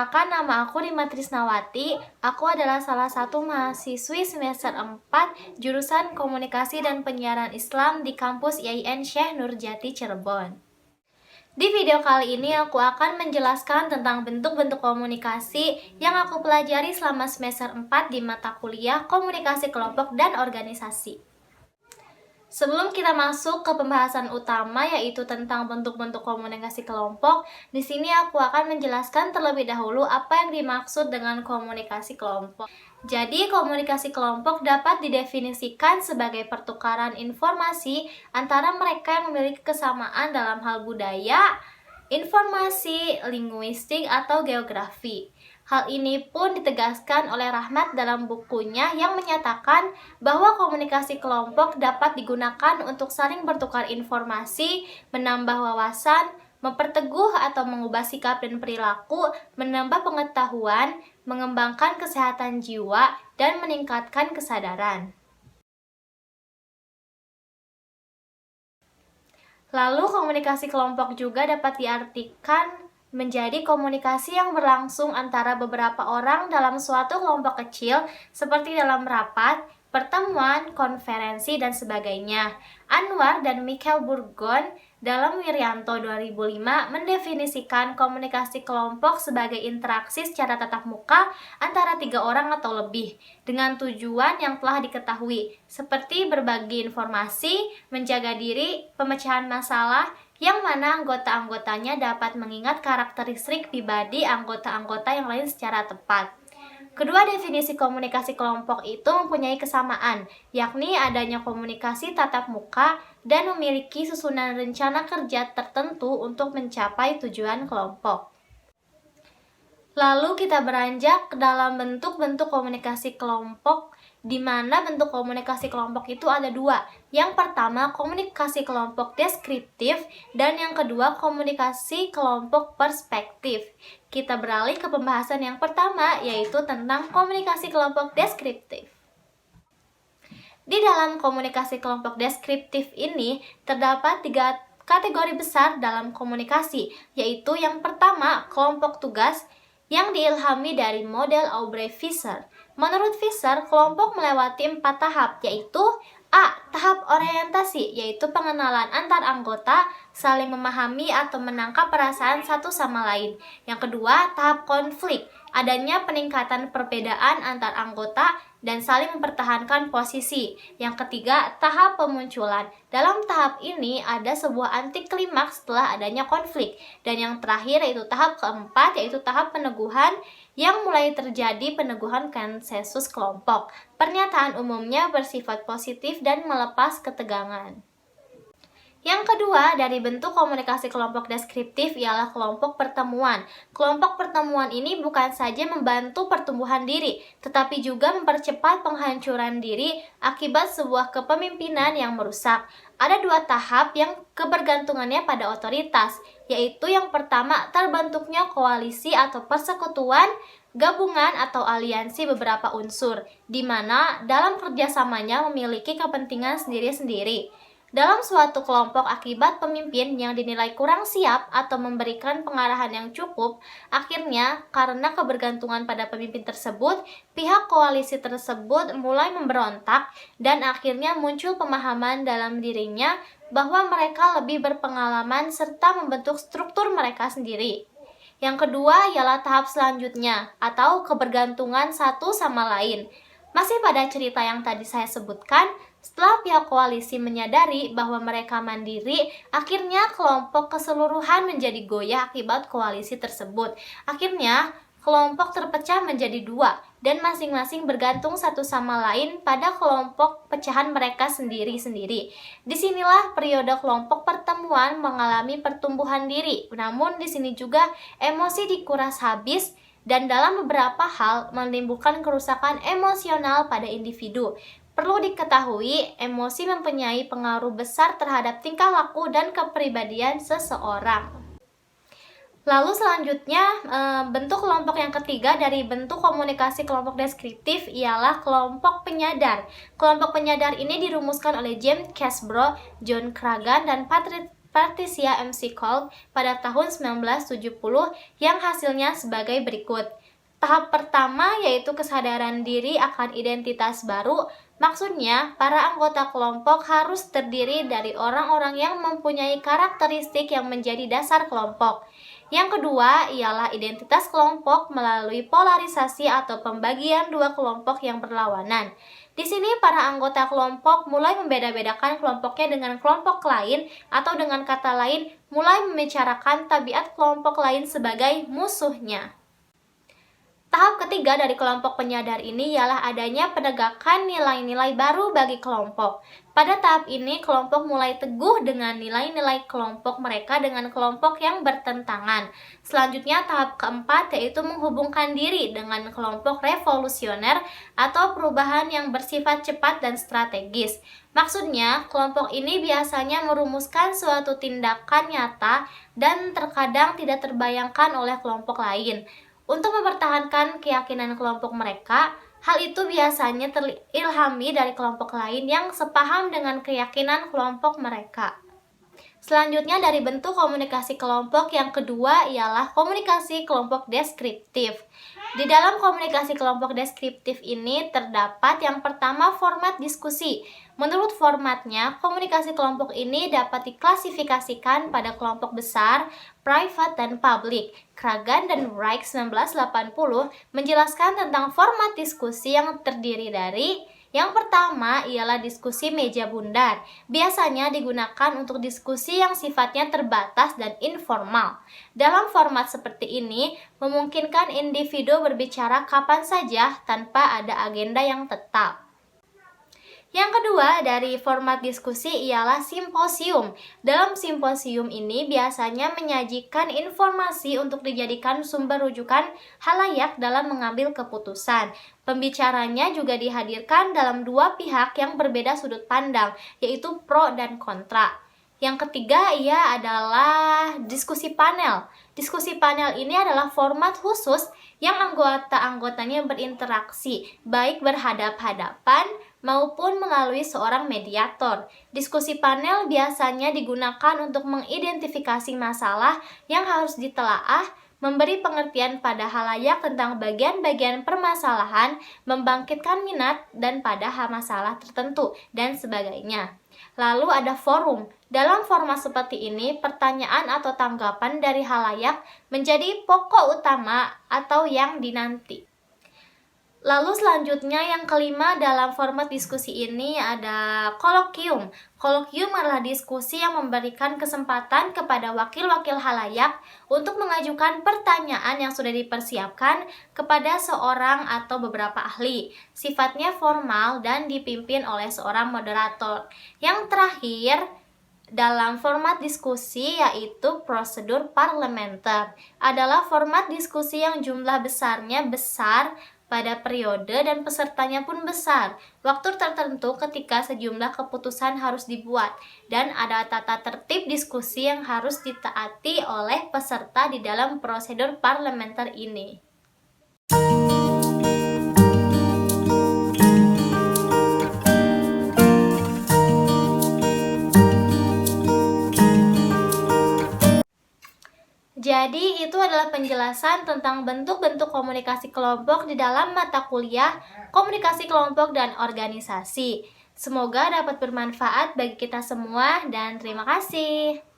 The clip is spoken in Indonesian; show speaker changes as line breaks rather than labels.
Perkenalkan, nama aku Rima Trisnawati. Aku adalah salah satu mahasiswi semester 4 jurusan Komunikasi dan Penyiaran Islam di kampus IAIN Syekh Nurjati Cirebon. Di video kali ini aku akan menjelaskan tentang bentuk-bentuk komunikasi yang aku pelajari selama semester 4 di mata kuliah Komunikasi Kelompok dan Organisasi. Sebelum kita masuk ke pembahasan utama yaitu tentang bentuk-bentuk komunikasi kelompok, di sini aku akan menjelaskan terlebih dahulu apa yang dimaksud dengan komunikasi kelompok. Jadi, komunikasi kelompok dapat didefinisikan sebagai pertukaran informasi antara mereka yang memiliki kesamaan dalam hal budaya, informasi, linguistik, atau geografi. Hal ini pun ditegaskan oleh Rahmat dalam bukunya yang menyatakan bahwa komunikasi kelompok dapat digunakan untuk saling bertukar informasi, menambah wawasan, memperteguh atau mengubah sikap dan perilaku, menambah pengetahuan, mengembangkan kesehatan jiwa, dan meningkatkan kesadaran. Lalu, komunikasi kelompok juga dapat diartikan menjadi komunikasi yang berlangsung antara beberapa orang dalam suatu kelompok kecil, seperti dalam rapat, pertemuan, konferensi, dan sebagainya. Anwar dan Michael Burgon dalam Wiryanto 2005 mendefinisikan komunikasi kelompok sebagai interaksi secara tatap muka antara 3 orang atau lebih, dengan tujuan yang telah diketahui, seperti berbagi informasi, menjaga diri, pemecahan masalah, yang mana anggota-anggotanya dapat mengingat karakteristik pribadi anggota-anggota yang lain secara tepat. Kedua definisi komunikasi kelompok itu mempunyai kesamaan, yakni adanya komunikasi tatap muka dan memiliki susunan rencana kerja tertentu untuk mencapai tujuan kelompok. Lalu kita beranjak ke dalam bentuk-bentuk komunikasi kelompok, di mana bentuk komunikasi kelompok itu ada 2. Yang pertama, komunikasi kelompok deskriptif, dan yang kedua, komunikasi kelompok perspektif. Kita beralih ke pembahasan yang pertama, yaitu tentang komunikasi kelompok deskriptif. Di dalam komunikasi kelompok deskriptif ini, terdapat 3 kategori besar dalam komunikasi, yaitu yang pertama, kelompok tugas, yang diilhami dari model Aubrey-Visser. Menurut Visser, kelompok melewati 4 tahap, yaitu A. Tahap orientasi, yaitu pengenalan antar anggota, saling memahami atau menangkap perasaan satu sama lain. Yang kedua, tahap konflik, adanya peningkatan perbedaan antar anggota dan saling mempertahankan posisi. Yang ketiga, tahap pemunculan. Dalam tahap ini ada sebuah anti klimaks setelah adanya konflik. Dan yang terakhir yaitu tahap keempat, yaitu tahap peneguhan, yang mulai terjadi peneguhan konsensus kelompok. Pernyataan umumnya bersifat positif dan melepas ketegangan. Yang kedua, dari bentuk komunikasi kelompok deskriptif ialah kelompok pertemuan. Kelompok pertemuan ini bukan saja membantu pertumbuhan diri, tetapi juga mempercepat penghancuran diri akibat sebuah kepemimpinan yang merusak. Ada 2 tahap yang kebergantungannya pada otoritas, yaitu yang pertama, terbentuknya koalisi atau persekutuan, gabungan atau aliansi beberapa unsur, di mana dalam kerjasamanya memiliki kepentingan sendiri-sendiri. Dalam suatu kelompok akibat pemimpin yang dinilai kurang siap atau memberikan pengarahan yang cukup, akhirnya karena kebergantungan pada pemimpin tersebut, pihak koalisi tersebut mulai memberontak dan akhirnya muncul pemahaman dalam dirinya bahwa mereka lebih berpengalaman serta membentuk struktur mereka sendiri. Yang kedua ialah tahap selanjutnya atau kebergantungan satu sama lain. Masih pada cerita yang tadi saya sebutkan, setelah pihak koalisi menyadari bahwa mereka mandiri, akhirnya kelompok keseluruhan menjadi goyah akibat koalisi tersebut. Akhirnya, kelompok terpecah menjadi 2, dan masing-masing bergantung satu sama lain pada kelompok pecahan mereka sendiri-sendiri. Disinilah periode kelompok pertemuan mengalami pertumbuhan diri, namun di sini juga emosi dikuras habis, dan dalam beberapa hal menimbulkan kerusakan emosional pada individu. Perlu diketahui, emosi mempunyai pengaruh besar terhadap tingkah laku dan kepribadian seseorang. Lalu selanjutnya, bentuk kelompok yang ketiga dari bentuk komunikasi kelompok deskriptif ialah kelompok penyadar. Kelompok penyadar ini dirumuskan oleh James Casbro, John Craggan, dan Patrick Patricia MC Kolb pada tahun 1970 yang hasilnya sebagai berikut. Tahap pertama yaitu kesadaran diri akan identitas baru. Maksudnya, para anggota kelompok harus terdiri dari orang-orang yang mempunyai karakteristik yang menjadi dasar kelompok. Yang kedua ialah identitas kelompok melalui polarisasi atau pembagian dua kelompok yang berlawanan. Di sini para anggota kelompok mulai membeda-bedakan kelompoknya dengan kelompok lain atau dengan kata lain mulai membicarakan tabiat kelompok lain sebagai musuhnya. Tahap ketiga dari kelompok penyadar ini ialah adanya penegakan nilai-nilai baru bagi kelompok. Pada tahap ini, kelompok mulai teguh dengan nilai-nilai kelompok mereka dengan kelompok yang bertentangan. Selanjutnya, tahap keempat yaitu menghubungkan diri dengan kelompok revolusioner atau perubahan yang bersifat cepat dan strategis. Maksudnya, kelompok ini biasanya merumuskan suatu tindakan nyata dan terkadang tidak terbayangkan oleh kelompok lain. Untuk mempertahankan keyakinan kelompok mereka, hal itu biasanya terilhami dari kelompok lain yang sepaham dengan keyakinan kelompok mereka. Selanjutnya dari bentuk komunikasi kelompok yang kedua ialah komunikasi kelompok deskriptif. Di dalam komunikasi kelompok deskriptif ini terdapat yang pertama format diskusi. Menurut formatnya, komunikasi kelompok ini dapat diklasifikasikan pada kelompok besar, private, dan public. Kragan dan Wright 1980 menjelaskan tentang format diskusi yang terdiri dari yang pertama ialah diskusi meja bundar. Biasanya digunakan untuk diskusi yang sifatnya terbatas dan informal. Dalam format seperti ini, memungkinkan individu berbicara kapan saja tanpa ada agenda yang tetap. Yang kedua dari format diskusi ialah simposium. Dalam simposium ini biasanya menyajikan informasi untuk dijadikan sumber rujukan halayak dalam mengambil keputusan. Pembicaranya juga dihadirkan dalam dua pihak yang berbeda sudut pandang, yaitu pro dan kontra. Yang ketiga ia adalah diskusi panel. Diskusi panel ini adalah format khusus yang anggota-anggotanya berinteraksi, baik berhadap-hadapan maupun melalui seorang mediator. Diskusi panel biasanya digunakan untuk mengidentifikasi masalah yang harus ditelaah, memberi pengertian pada halayak tentang bagian-bagian permasalahan, membangkitkan minat dan pada masalah tertentu, dan sebagainya. Lalu ada forum. Dalam format seperti ini, pertanyaan atau tanggapan dari halayak menjadi pokok utama atau yang dinanti. Lalu selanjutnya yang kelima dalam format diskusi ini ada kolokium. Kolokium adalah diskusi yang memberikan kesempatan kepada wakil-wakil halayak untuk mengajukan pertanyaan yang sudah dipersiapkan kepada seorang atau beberapa ahli. Sifatnya formal dan dipimpin oleh seorang moderator. Yang terakhir dalam format diskusi yaitu prosedur parlementer adalah format diskusi yang jumlah besarnya besar pada periode dan pesertanya pun besar. Waktu tertentu ketika sejumlah keputusan harus dibuat dan ada tata tertib diskusi yang harus ditaati oleh peserta di dalam prosedur parlementer ini. Jadi itu adalah penjelasan tentang bentuk-bentuk komunikasi kelompok di dalam mata kuliah komunikasi kelompok dan organisasi. Semoga dapat bermanfaat bagi kita semua dan terima kasih.